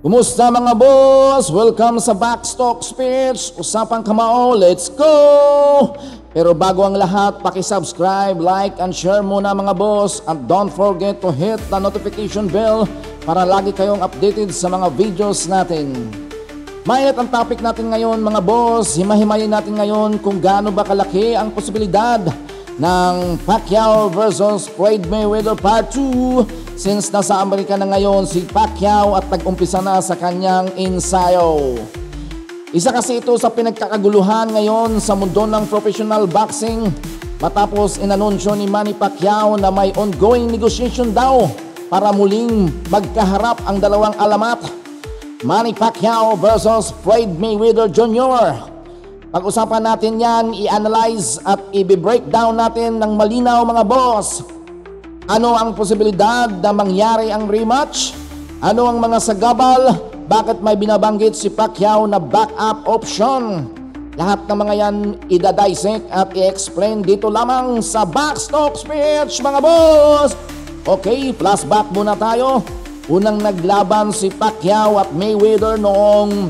Kumusta mga boss? Welcome sa Backstock Speech. Usapang kamao, let's go! Pero bago ang lahat, paki-subscribe, like, and share muna mga boss. And don't forget to hit the notification bell para lagi kayong updated sa mga videos natin. Mainit ang topic natin ngayon mga boss. Himahimayin natin ngayon kung gaano ba kalaki ang posibilidad ng Pacquiao versus Floyd Mayweather Part 2 since nasa Amerika na ngayon si Pacquiao at nag-umpisa na sa kanyang ensayo. Isa kasi ito sa pinagkakaguluhan ngayon sa mundo ng professional boxing matapos inanunsyo ni Manny Pacquiao na may ongoing negotiation daw para muling magkaharap ang dalawang alamat, Manny Pacquiao versus Floyd Mayweather Jr. Pag-usapan natin yan, i-analyze at i-breakdown natin ng malinaw mga boss. Ano ang posibilidad na mangyari ang rematch? Ano ang mga sagabal? Bakit may binabanggit si Pacquiao na backup option? Lahat ng mga yan i-dissect at i-explain dito lamang sa Backstock Speech mga boss. Okay, flashback muna tayo. Unang naglaban si Pacquiao at Mayweather noong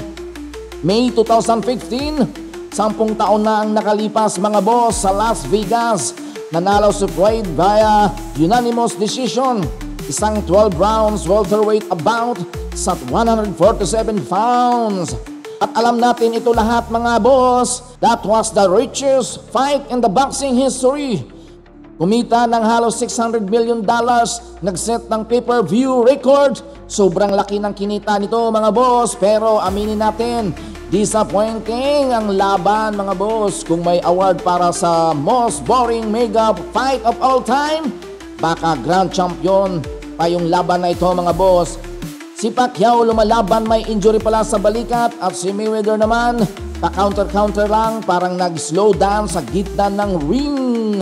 May 2015. 10 taon na ang nakalipas mga boss sa Las Vegas. Nanalo si Floyd via unanimous decision. Isang 12 rounds welterweight bout sa 147 pounds. At alam natin ito lahat mga boss. That was the richest fight in the boxing history. Kumita ng halos $600 million. Nag-set ng pay-per-view record. Sobrang laki ng kinita nito mga boss. Pero aminin natin, disappointing ang laban mga boss. Kung may award para sa most boring mega fight of all time, baka grand champion pa yung laban na ito mga boss. Si Pacquiao lumalaban, may injury pala sa balikat, at si Mayweather naman pa-counter-counter lang, parang nag-slow down sa gitna ng ring.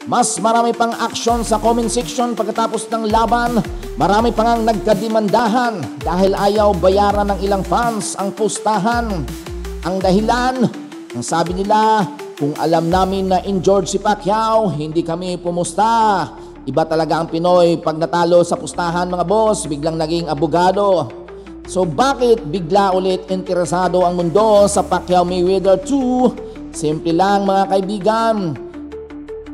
Mas marami pang action sa comment section pagkatapos ng laban. Marami pang ang nagkadimandahan dahil ayaw bayaran ng ilang fans ang pustahan. Ang dahilan, ang sabi nila, kung alam namin na injured si Pacquiao, hindi kami pumusta. Iba talaga ang Pinoy pag natalo sa pustahan mga boss, biglang naging abogado. So bakit bigla ulit interesado ang mundo sa Pacquiao Mayweather 2? Simple lang mga kaibigan.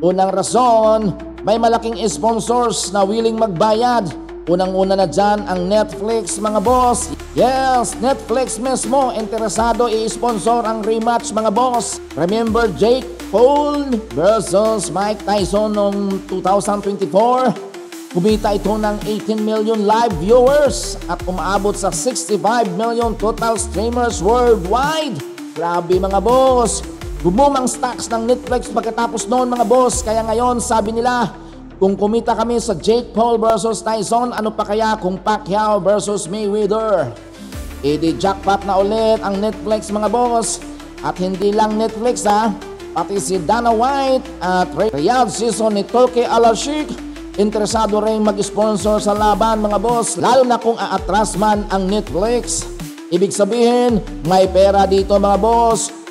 Unang rason, may malaking sponsors na willing magbayad. Unang-una na dyan ang Netflix mga boss. Yes, Netflix mismo interesado i-sponsor ang rematch mga boss. Remember Jake Paul versus Mike Tyson noong 2024? Kumita ito ng 18 million live viewers at umaabot sa 65 million total streamers worldwide. Grabe mga boss. Bumumang stocks ng Netflix pagkatapos noon mga boss. Kaya ngayon sabi nila, kung kumita kami sa Jake Paul versus Tyson, ano pa kaya kung Pacquiao versus Mayweather? Edi jackpot na ulit ang Netflix mga boss. At hindi lang Netflix pati si Dana White at Riyadh season ni Turkey Al-Sheikh interesado rin mag-sponsor sa laban mga boss. Lalo na kung aatras man ang Netflix. Ibig sabihin, may pera dito mga boss.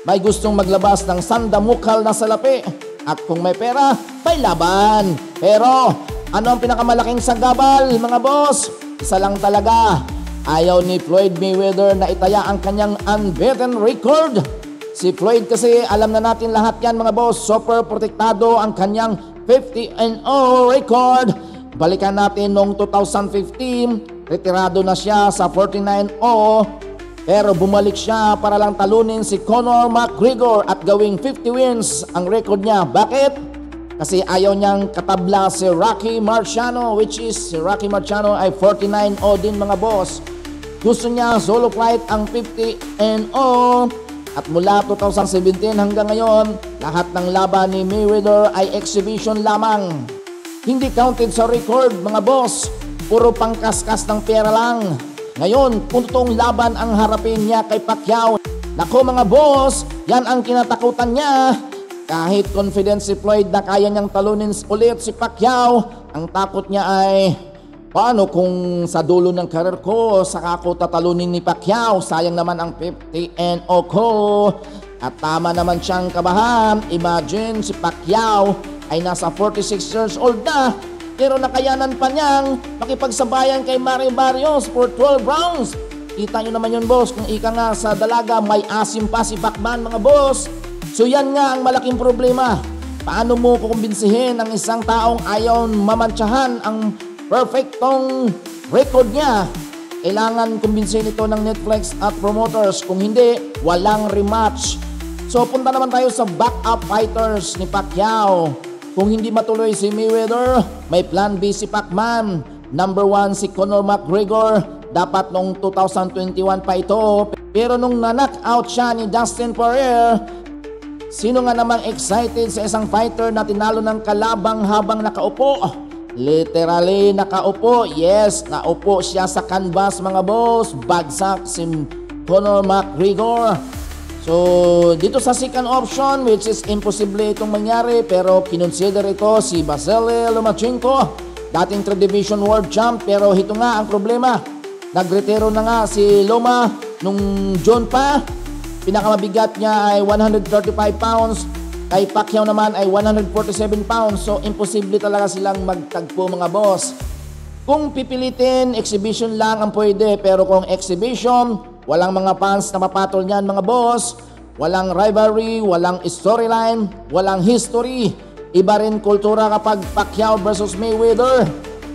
May gustong maglabas ng sandamukal na salapi. At kung may pera, may laban. Pero, ano ang pinakamalaking sagabal, mga boss? Isa lang talaga. Ayaw ni Floyd Mayweather na itaya ang kanyang unbeaten record. Si Floyd kasi, alam na natin lahat yan, mga boss. Super protektado ang kanyang 50-0 record. Balikan natin noong 2015. Retirado na siya sa 49-0. Pero bumalik siya para lang talunin si Conor McGregor at gawing 50 wins ang record niya. Bakit? Kasi ayaw niyang katabla si Rocky Marciano, which is si Rocky Marciano ay 49-0 din mga boss. Gusto niya solo fight ang 50-0 at mula 2017 hanggang ngayon, lahat ng laban ni Mayweather ay exhibition lamang. Hindi counted sa record mga boss, puro pangkaskas ng pera lang. Ngayon, kung totoong laban ang harapin niya kay Pacquiao, nako mga boss, yan ang kinatakutan niya. Kahit confident si Floyd na kaya niyang talunin ulit si Pacquiao, ang takot niya ay, paano kung sa dulo ng karir ko, saka ako tatalunin ni Pacquiao, sayang naman ang 50-0 ko. At tama naman siyang kabahan. Imagine si Pacquiao ay nasa 46 years old na. pero nakayanan pa niyang makipagsabayan kay Mario Barrios for 12 rounds. Kita nyo naman yun, boss, kung ika nga sa dalaga may asim pa si Pacman, mga boss. So yan nga ang malaking problema. Paano mo kukumbinsihin ang isang taong ayaw mamantsahan ang perfectong record niya? Kailangan kumbinsihin ito ng Netflix at promoters. Kung hindi, walang rematch. So punta naman tayo sa backup fighters ni Pacquiao. Kung hindi matuloy si Mayweather, may plan B si Pacman. Number 1 si Conor McGregor. Dapat noong 2021 pa ito. Pero nung na-knockout siya ni Dustin Poirier, sino nga namang excited sa isang fighter na tinalo ng kalabang habang nakaupo? Literally nakaupo. Yes, naupo siya sa canvas, mga boss. Bagsak si Conor McGregor. So dito sa second option, which is imposible itong mangyari, pero kinonsider ito si Vasily Lomachenko, dating 3 Division World Champ. Pero ito nga ang problema, nagretiro na nga si Loma nung June pa. Pinakamabigat niya ay 135 pounds. Kay Pacquiao naman ay 147 pounds. So imposible talaga silang magtagpo, mga boss. Kung pipilitin, exhibition lang ang pwede. Pero kung exhibition, walang mga fans na mapatol niyan, mga boss. Walang rivalry, walang storyline, walang history. Iba rin kultura kapag Pacquiao versus Mayweather.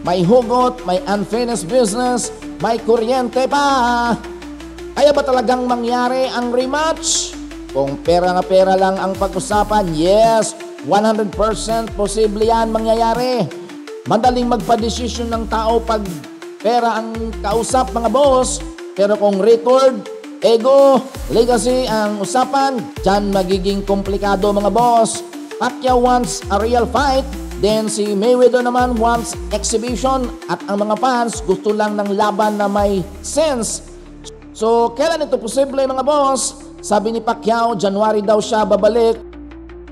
May hugot, may unfinished business, may kuryente pa. Kaya ba talagang mangyari ang rematch? Kung pera na pera lang ang pag-usapan, yes, 100% posible yan mangyayari. Madaling magpa-desisyon ng tao pag pera ang kausap, mga boss. Pero kung record, ego, legacy ang usapan, dyan magiging komplikado, mga boss. Pacquiao wants a real fight, then si Mayweather naman wants exhibition, at ang mga fans gusto lang ng laban na may sense. So, kailan ito posible, mga boss? Sabi ni Pacquiao, January daw siya babalik.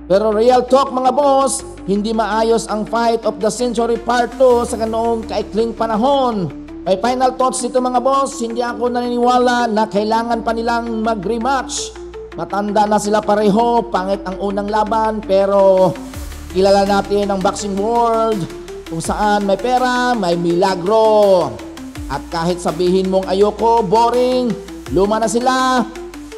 Pero real talk, mga boss, hindi maayos ang fight of the century part 2 sa kanoong kaikling panahon. May final thoughts dito, mga boss. Hindi ako naniniwala na kailangan pa nilang mag-rematch. Matanda na sila pareho, pangit ang unang laban, pero kilala natin ang boxing world kung saan may pera, may milagro. At kahit sabihin mong ayoko, boring, luma na sila.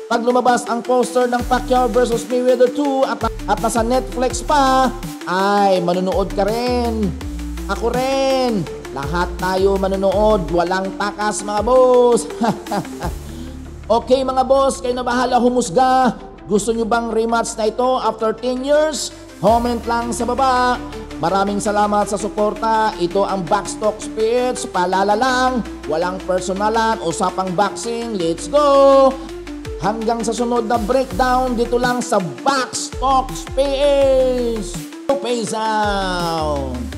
Pag lumabas ang poster ng Pacquiao versus Mayweather 2 at nasa Netflix pa, ay manunood ka rin. Ako rin. Lahat tayo manunood. Walang takas, mga boss. Okay, mga boss, kayo na bahala humusga. Gusto nyo bang rematch na ito after 10 years? Comment lang sa baba. Maraming salamat sa suporta. Ito ang Backstock Speech. Paalala lang, walang personalan, usapang boxing. Let's go! Hanggang sa sunod na breakdown dito lang sa Backstock Speech. Peace out!